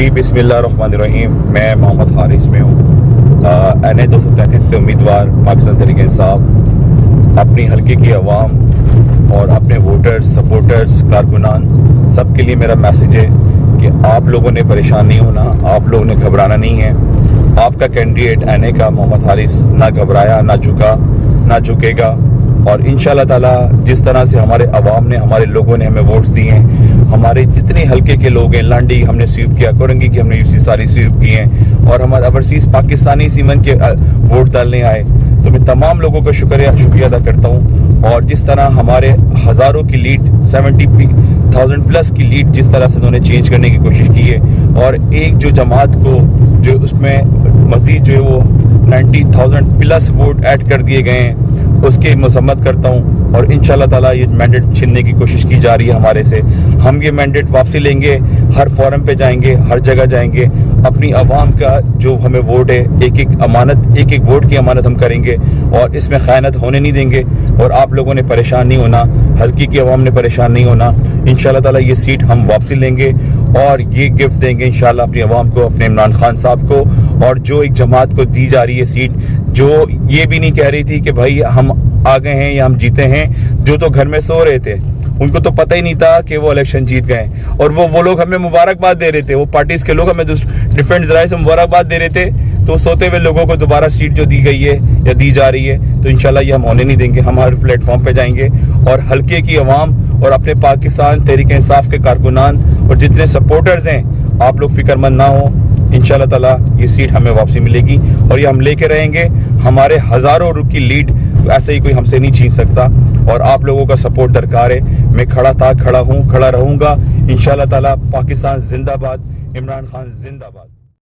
जी बिस्मिल्लाहिर्रहमानिर्रहीम। मैं मोहम्मद हारिस में हूँ, NA 233 से उम्मीदवार पाकिस्तान तहरीक इंसाफ। अपनी हल्के की आवाम और अपने वोटर्स, सपोर्टर्स, कारकुनान सब के लिए मेरा मैसेज है कि आप लोगों ने परेशान नहीं होना, आप लोगों ने घबराना नहीं है। आपका कैंडिडेट NA का मोहम्मद हारिस ना घबराया, ना झुका, ना झुकेगा। और इंशाल्लाह ताला जिस तरह से हमारे अवाम ने, हमारे लोगों ने हमें वोट्स दिए हैं, हमारे जितने हल्के के लोग हैं, लांडी हमने स्वीप किया, कोरंगी की हमने यूसी सारी स्वीप की हैं, और हमारे ओवरसीज़ पाकिस्तानी सीमन के वोट डालने आए। तो मैं तमाम लोगों का शुक्रिया अदा करता हूँ। और जिस तरह हमारे हज़ारों की लीड, 70,000 प्लस की लीड जिस तरह से उन्होंने चेंज करने की कोशिश की है, और एक जो जमात को जो उसमें मज़ीद जो है वो 90,000 प्लस वोट ऐड कर दिए गए हैं, उसकी मसम्मत करता हूँ। और इंशाल्लाह ताला ये मैंडेट छीनने की कोशिश की जा रही है हमारे से। हम ये मैंडेट वापसी लेंगे, हर फोरम पे जाएंगे, हर जगह जाएंगे, अपनी आवाम का जो हमें वोट है, एक एक वोट की अमानत हम करेंगे और इसमें ख़यानत होने नहीं देंगे। और आप लोगों ने परेशान नहीं होना, हल्की की आवाम ने परेशान नहीं होना। इंशाल्लाह ताला ये सीट हम वापसी लेंगे और ये गिफ्ट देंगे इंशाल्लाह अपनी आवाम को, अपने इमरान खान साहब को। और जो एक जमात को दी जा रही है सीट, जो ये भी नहीं कह रही थी कि भाई हम आ गए हैं या हम जीते हैं, जो तो घर में सो रहे थे, उनको तो पता ही नहीं था कि वो इलेक्शन जीत गए। और वो लोग हमें मुबारकबाद दे रहे थे, वो पार्टीज के लोग हमें डिफरेंट जराए से मुबारकबाद दे रहे थे। तो सोते हुए लोगों को दोबारा सीट जो दी गई है या दी जा रही है, तो इंशाल्लाह ये हम होने नहीं देंगे। हम हर प्लेटफॉर्म पे जाएंगे और हल्के की आवाम और अपने पाकिस्तान तहरीक इंसाफ के कारकुनान और जितने सपोर्टर्स हैं, आप लोग फिक्रमंद ना हो। इंशाल्लाह ताला ये सीट हमें वापसी मिलेगी और ये हम लेके रहेंगे। हमारे हज़ारों की लीड ऐसे ही कोई हमसे नहीं छीन सकता और आप लोगों का सपोर्ट दरकार है। मैं खड़ा था, खड़ा हूँ, खड़ा रहूँगा। इंशाल्लाह ताला। पाकिस्तान जिंदाबाद, इमरान खान जिंदाबाद।